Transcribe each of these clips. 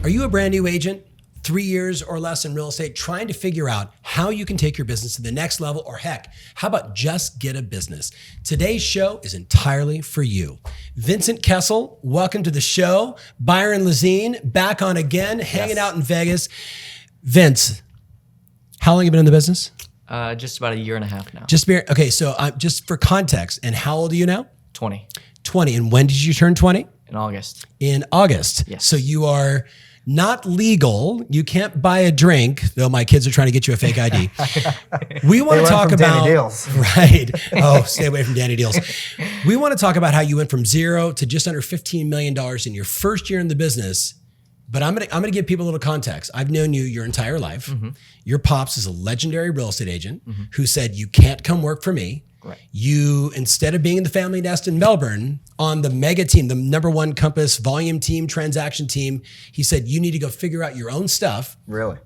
Are you a brand new agent, 3 years or less in real estate, trying to figure out how you can take your business to the next level, or heck, how about just get a business? Today's show is entirely for you. Vincent Kessel, welcome to the show. Byron Lazine, back on again, hanging out in Vegas. Vince, how long have you been in the business? Just about a year and a half now. Okay, so just for context, and how old are you now? 20. 20, and when did you turn 20? In August. In August. Yes. So you are not legal. You can't buy a drink, though my kids are trying to get you a fake ID. We want to talk about Danny Deals. Right. Oh, stay away from Danny Deals. We want to talk about how you went from zero to just under $15 million in your first year in the business. But I'm gonna give people a little context. I've known you your entire life. Mm-hmm. Your pops is a legendary real estate agent who said, you can't come work for me. Right. You, instead of being in the family nest in Melbourne on the mega team, the number one Compass volume team, transaction team, he said, you need to go figure out your own stuff. Really?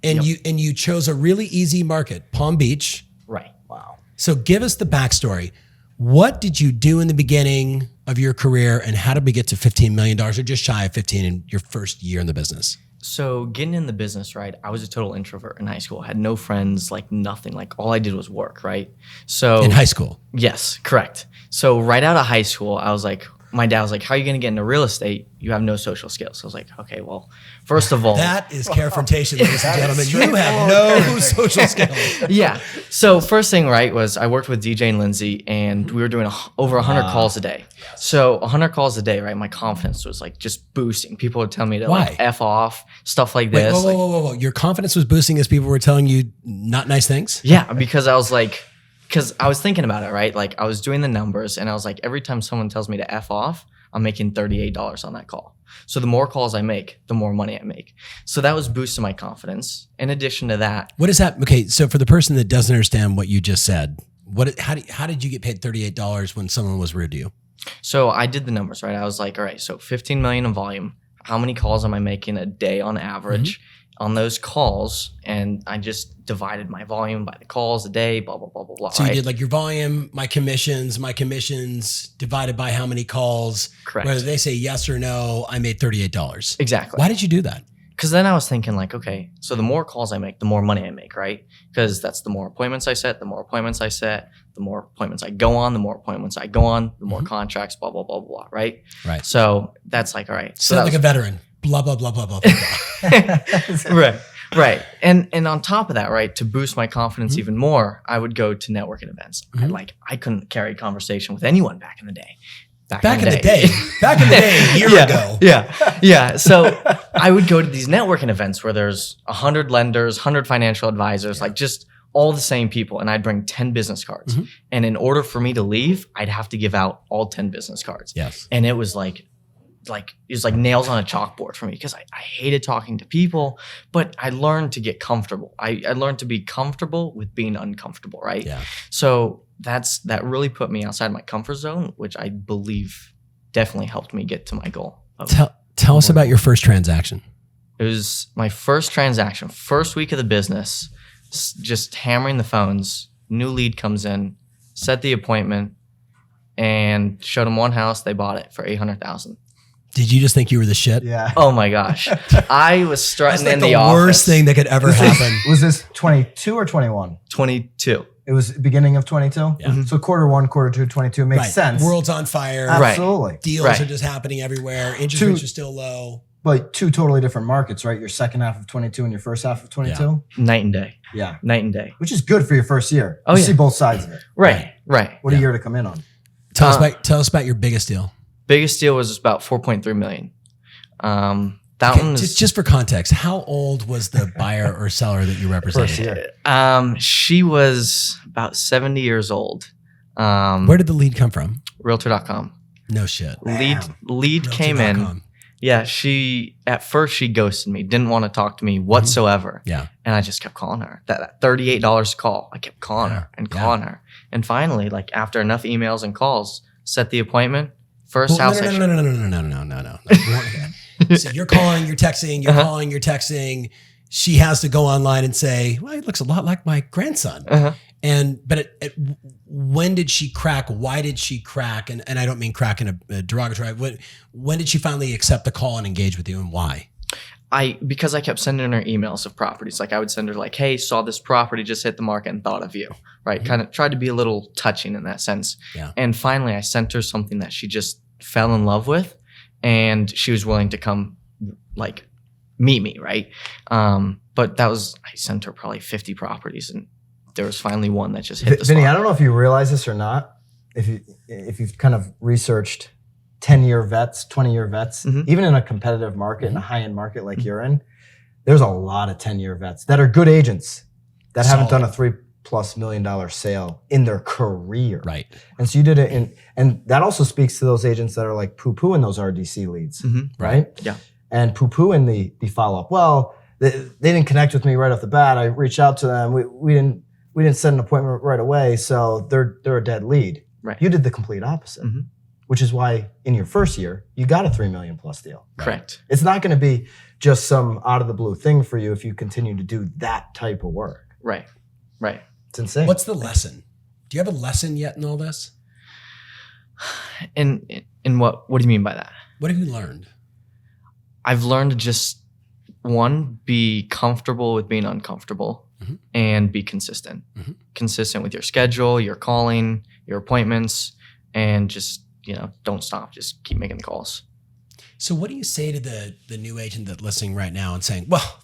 And you chose a really easy market, Palm Beach. Right. Wow. So give us the backstory. What did you do in the beginning of your career, and how did we get to $15 million or just shy of 15 in your first year in the business? So getting in the business, right, I was a total introvert in high school. I had no friends, like nothing. Like all I did was work, right? So in high school? Yes, correct. So right out of high school, I was like, my dad was like, how are you going to get into real estate? You have no social skills. I was like, okay, well, first of all. That is confrontation, ladies and gentlemen. You have no social skills. Yeah. So first thing, right, was I worked with DJ and Lindsay, and we were doing over 100 calls a day. So 100 calls a day, right? My confidence was like just boosting. People would tell me to like F off, stuff like this. Wait, whoa. Your confidence was boosting as people were telling you not nice things? Yeah, because I was like, because I was thinking about it, right? Like I was doing the numbers, and I was like, every time someone tells me to F off, I'm making $38 on that call. So the more calls I make, the more money I make. So that was boosting my confidence. In addition to that. What is that? Okay, so for the person that doesn't understand what you just said, how did you get paid $38 when someone was rude to you? So I did the numbers, right? I was like, all right, so 15 million in volume. How many calls am I making a day on average on those calls? And I just divided my volume by the calls a day, blah, blah, blah, blah, blah. So you did like your volume, my commissions divided by how many calls. Correct. Whether they say yes or no, I made $38. Exactly. Why did you do that? Because then I was thinking like, okay, so the more calls I make, the more money I make, right? Because that's the more appointments I set, the more appointments I go on, the more appointments I go on, the more contracts, blah, blah, blah, blah, right? Right. So that's like, all right. So like a veteran, blah, blah, blah, blah, blah, blah. Right. And on top of that, right, to boost my confidence even more, I would go to networking events. I couldn't carry a conversation with anyone back in the day. Back in the day, a year ago. Yeah. So I would go to these networking events where there's 100 lenders, 100 financial advisors, like just all the same people. And I'd bring 10 business cards. And in order for me to leave, I'd have to give out all 10 business cards. Yes. And it was like nails on a chalkboard for me, because I hated talking to people, but I learned to get comfortable. I learned to be comfortable with being uncomfortable, right? Yeah. So that really put me outside my comfort zone, which I believe definitely helped me get to my goal. Tell us about your first transaction. It was my first transaction, first week of the business, just hammering the phones. New lead comes in, set the appointment, and showed them one house. They bought it for $800,000. Did you just think you were the shit? Yeah. Oh my gosh. I was strutting in the That's office. the worst thing that could ever happen. Was this 22 or 21? 22. It was beginning of 22? Yeah. So quarter one, quarter two, 22 makes sense. World's on fire. Absolutely. Deals are just happening everywhere. Interest rates are still low. But two totally different markets, right? Your second half of 22 and your first half of 22? Night and day. Yeah. Night and day. Which is good for your first year. Oh, you yeah. see both sides of it. Right. What a year to come in on. Tell us about your biggest deal. Biggest deal was about 4.3 million. That one was just for context. How old was the buyer or seller that you represented? First year. She was about 70 years old. Where did the lead come from? Realtor.com. No shit. Lead came in. Yeah, at first she ghosted me, didn't want to talk to me whatsoever. Yeah. And I just kept calling her. That $38 call, I kept calling her and calling her. And finally, like after enough emails and calls, set the appointment. First house. No. So you're calling, you're texting, you're calling, you're texting. She has to go online and say, well, he looks a lot like my grandson. But when did she crack? Why did she crack? And I don't mean crack in a derogatory way. When did she finally accept the call and engage with you, and why? because I kept sending her emails of properties, like I would send her like, hey, saw this property, just hit the market and thought of you, right? Kind of tried to be a little touching in that sense. Yeah. And finally I sent her something that she just fell in love with, and she was willing to come like meet me, right? But I sent her probably 50 properties, and there was finally one that just hit the spot. Vinny, I don't know if you realize this or not, if you've kind of researched 10-year vets, 20-year vets, even in a competitive market, in a high-end market like you're in, there's a lot of 10-year vets that are good agents that haven't done a $3+ million sale in their career. Right. And so you did it and that also speaks to those agents that are like poo-pooing those RDC leads, right? Yeah. And poo-pooing the follow-up. Well, they didn't connect with me right off the bat. I reached out to them. We didn't set an appointment right away, so they're a dead lead. Right. You did the complete opposite. Which is why in your first year, you got a $3 million+ deal. Correct. It's not going to be just some out of the blue thing for you if you continue to do that type of work. Right. It's insane. What's the lesson? Do you have a lesson yet in all this? In what do you mean by that? What have you learned? I've learned to just, one, be comfortable with being uncomfortable and be consistent. Consistent with your schedule, your calling, your appointments, and just, don't stop. Just keep making the calls. So what do you say to the new agent that's listening right now and saying, well,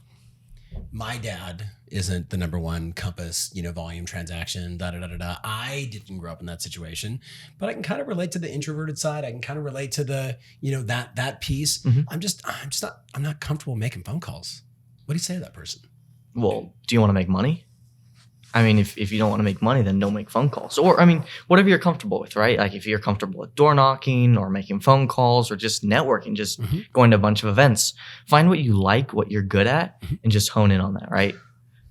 my dad isn't the number one Compass, volume transaction, I didn't grow up in that situation, but I can kind of relate to the introverted side. I can kind of relate to the, that piece. I'm not comfortable making phone calls. What do you say to that person? Well, do you want to make money? I mean, if you don't want to make money, then don't make phone calls. Or, whatever you're comfortable with, right? Like if you're comfortable with door knocking or making phone calls or just networking, just going to a bunch of events, find what you like, what you're good at, and just hone in on that, right?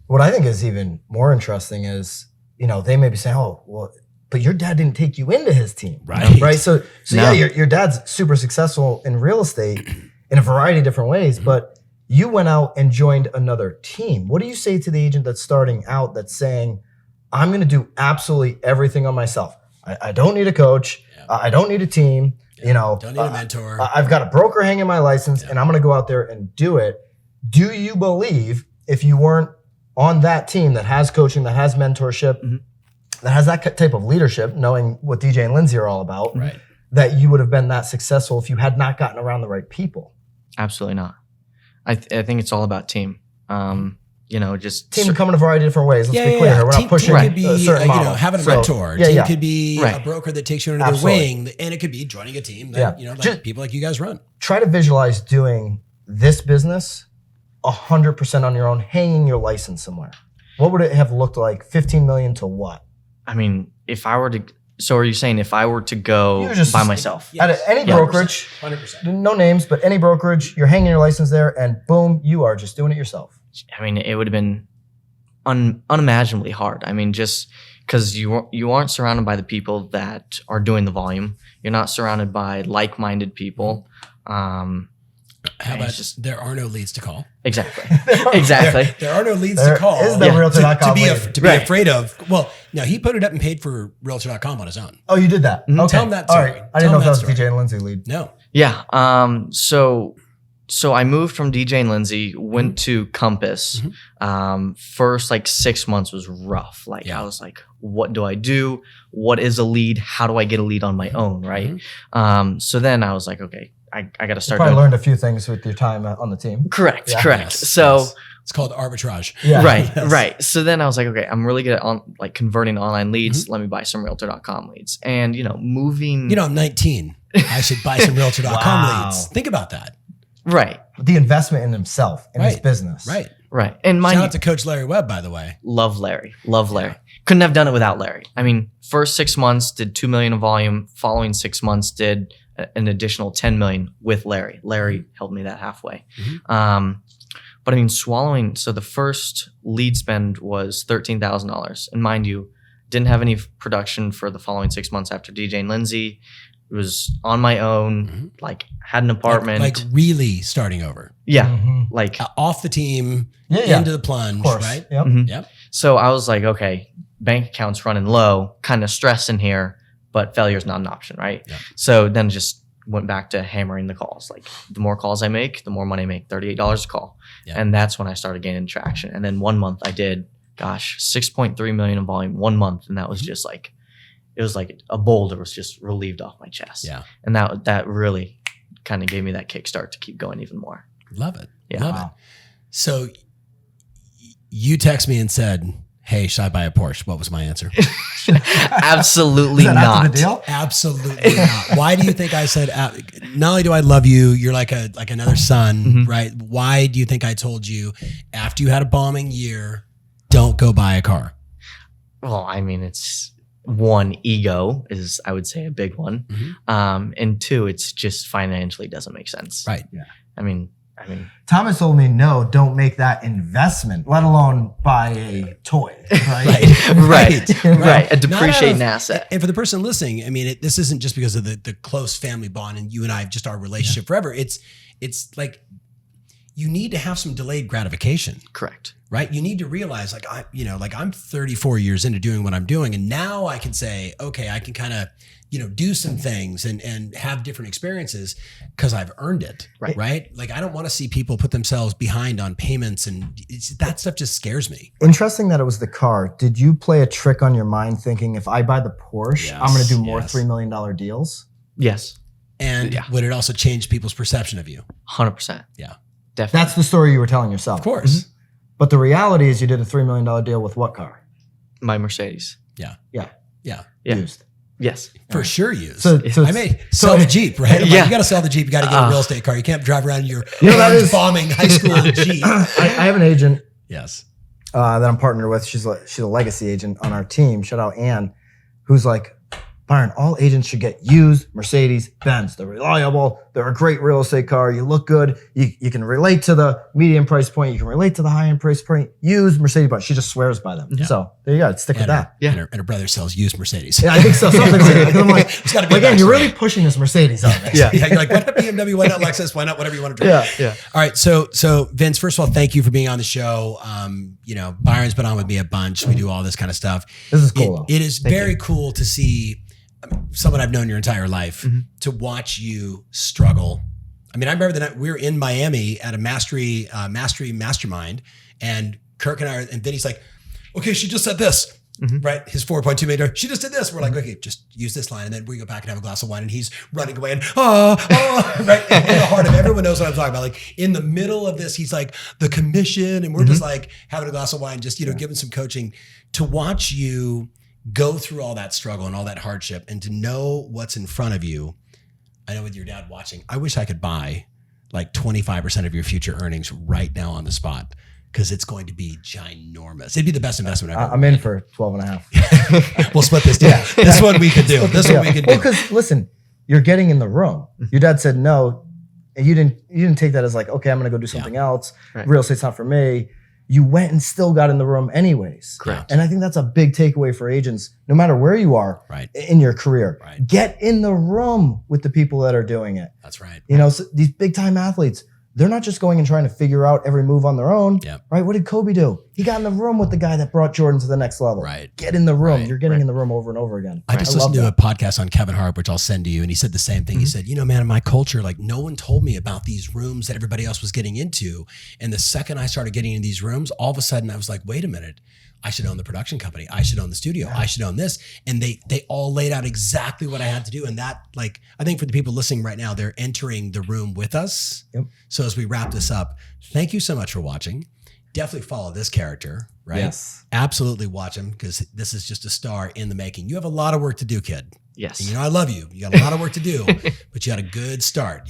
What I think is even more interesting is, they may be saying, oh, well, but your dad didn't take you into his team. Right. Right. So yeah, your dad's super successful in real estate in a variety of different ways, but you went out and joined another team. What do you say to the agent that's starting out that's saying, I'm going to do absolutely everything on myself. I don't need a coach. I don't need a team. Don't need a mentor. I've got a broker hanging my license and I'm going to go out there and do it. Do you believe if you weren't on that team that has coaching, that has mentorship, that has that type of leadership, knowing what DJ and Lindsay are all about, that you would have been that successful if you had not gotten around the right people? Absolutely not. I think it's all about team. Just team come in a variety of different ways. Let's be clear. We're not pushing team could be, a certain model. Having a mentor. Team could be Right. a broker that takes you under their wing, and it could be joining a team that like people like you guys run. Try to visualize doing this business 100% on your own, hanging your license somewhere. What would it have looked like? 15 million to what? I mean, if I were to. So are you saying if I were to go by myself? At any brokerage, 100%. no names, but any brokerage, you're hanging your license there and boom, you are just doing it yourself. I mean, it would have been unimaginably hard. I mean, just because you aren't surrounded by the people that are doing the volume. You're not surrounded by like-minded people. How about there are no leads to call? Exactly. Exactly. There are no leads to call. Is the Realtor.com to be afraid of. Well, no, he put it up and paid for Realtor.com on his own. Oh, you did that? Okay. Tell him that All story. right. I didn't know if that was DJ and Lindsay lead. No. Yeah. So I moved from DJ and Lindsay, went to Compass. First 6 months was rough. I was like, what do I do? What is a lead? How do I get a lead on my own? Right. So then I was like, okay, I got to start. You probably learned a few things with your time on the team. Correct. Yeah. Correct. So it's called arbitrage. Yeah. Right. Right. So then I was like, okay, I'm really good at converting online leads. Let me buy some Realtor.com leads. And moving. I'm 19. I should buy some Realtor.com leads. Think about that. Right. The investment in himself, in his business. Right. Right. And shout out to Coach Larry Webb, by the way. Love Larry. Couldn't have done it without Larry. I mean, first 6 months did 2 million in volume. Following 6 months did an additional 10 million with Larry. Larry held me that halfway. But I mean, so the first lead spend was $13,000. And mind you, didn't have any production for the following 6 months after DJ and Lindsay. It was on my own, had an apartment. Like really starting over. Yeah. Off the team, into the plunge, right? Yep. Yep. So I was like, okay, bank account's running low, kind of stress in here, but failure's not an option, right? Yep. So then just went back to hammering the calls. Like the more calls I make, the more money I make, $38 a call. Yeah. And that's when I started gaining traction. And then 1 month I did, 6.3 million in volume 1 month. And that was just like, it was like a boulder was just relieved off my chest. Yeah. And that really kind of gave me that kickstart to keep going even more. Love it. Yeah. Love it. So you text me and said, hey, should I buy a Porsche? What was my answer? Absolutely not. not. The deal? Absolutely not. Why do you think I said, not only do I love you, you're like another son, right? Why do you think I told you after you had a bombing year, don't go buy a car? Well, I mean, it's one, ego is, I would say, a big one. And two, it's just financially doesn't make sense. Right. Yeah. I mean, Thomas told me, no, don't make that investment, let alone buy a toy. Right. Right. A depreciating asset. And for the person listening, I mean, this isn't just because of the close family bond and you and I have just our relationship forever. It's like you need to have some delayed gratification. Correct. Right. You need to realize I'm 34 years into doing what I'm doing. And now I can say, okay, I can kind of, do some things and have different experiences because I've earned it. Right. Like I don't want to see people put themselves behind on payments and that stuff just scares me. Interesting that it was the car. Did you play a trick on your mind thinking if I buy the Porsche, I'm going to do more $3 million deals? Yes. And would it also change people's perception of you? 100%. Yeah. Definitely. That's the story you were telling yourself. Of course. But the reality is you did a $3 million deal with what car? My Mercedes. Yeah. Used. Yes. For sure used. So I may sell the Jeep, right? Yeah. You got to sell the Jeep. You got to get a real estate car. You can't drive around in your bombing high school Jeep. I have an agent Yes. That I'm partnered with. She's a legacy agent on our team. Shout out Ann, who's like, Byron, all agents should get used Mercedes Benz. They're reliable. They're a great real estate car. You look good. You can relate to the medium price point. You can relate to the high end price point. Used Mercedes Benz. She just swears by them. Yeah. So there you go. Stick with that. Yeah. And her brother sells used Mercedes. Yeah, I think so. Something like that. I'm like, it's gotta be again, you're really pushing this Mercedes on me. Yeah. You're like, why not BMW? Why not Lexus? Why not whatever you want to drive? Yeah. All right. So Vince, first of all, thank you for being on the show. Byron's been on with me a bunch. We do all this kind of stuff. This is cool. It is very cool to see someone I've known your entire life to watch you struggle. I mean, I remember the night we were in Miami at a mastery mastermind, and Kirk and I and Vinny's like, okay, she just said this, right? His 4.2 million. She just did this. We're like, okay, just use this line, and then we go back and have a glass of wine, and he's running away and right in the heart of everyone knows what I'm talking about. Like in the middle of this, he's like the commission, and we're just like having a glass of wine, just giving some coaching. To watch you go through all that struggle and all that hardship and to know what's in front of you. I know with your dad watching, I wish I could buy like 25% of your future earnings right now on the spot because it's going to be ginormous. It'd be the best investment ever. I'm in for 12 and a half. We'll split this deal. This one we could do. This one we could do. Well, because listen, you're getting in the room. Your dad said no, and you didn't take that as like, okay, I'm going to go do something else. Right. Real estate's not for me. You went and still got in the room anyways. Correct. And I think that's a big takeaway for agents, no matter where you are in your career. Right. Get in the room with the people that are doing it. That's right. So these big time athletes, they're not just going and trying to figure out every move on their own. Yep. Right? What did Kobe do? He got in the room with the guy that brought Jordan to the next level. Right. Get in the room. You're getting in the room over and over again. I just listened to a podcast on Kevin Hart, which I'll send to you. And he said the same thing. He said, man, in my culture, like no one told me about these rooms that everybody else was getting into. And the second I started getting in these rooms, all of a sudden I was like, wait a minute. I should own the production company. I should own the studio. I should own this. And they all laid out exactly what I had to do. And that, like, I think for the people listening right now, they're entering the room with us. Yep. So as we wrap this up, thank you so much for watching. Definitely follow this character, right? Yes. Absolutely watch him because this is just a star in the making. You have a lot of work to do, kid. Yes. And I love you. You got a lot of work to do, but you had a good start.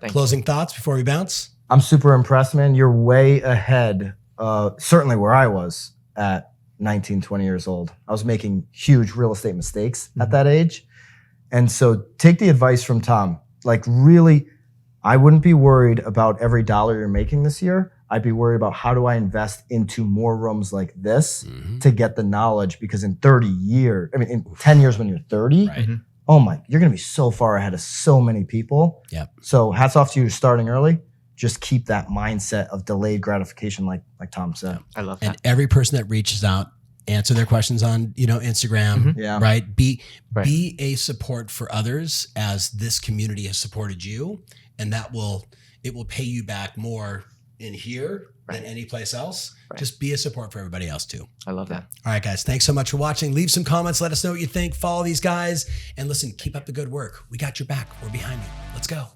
Closing thoughts before we bounce? I'm super impressed, man. You're way ahead, certainly where I was at 19, 20 years old. I was making huge real estate mistakes at that age. And so take the advice from Tom. Like really, I wouldn't be worried about every dollar you're making this year. I'd be worried about how do I invest into more rooms like this to get the knowledge, because in 10 years when you're 30, oh my, you're going to be so far ahead of so many people. Yep. So hats off to you starting early. Just keep that mindset of delayed gratification like Tom said. I love that. And every person that reaches out answer their questions on, Instagram, Yeah. right? Be a support for others as this community has supported you, and it will pay you back more in here than any place else. Right. Just be a support for everybody else too. I love that. All right, guys. Thanks so much for watching. Leave some comments. Let us know what you think. Follow these guys and listen, keep up the good work. We got your back. We're behind you. Let's go.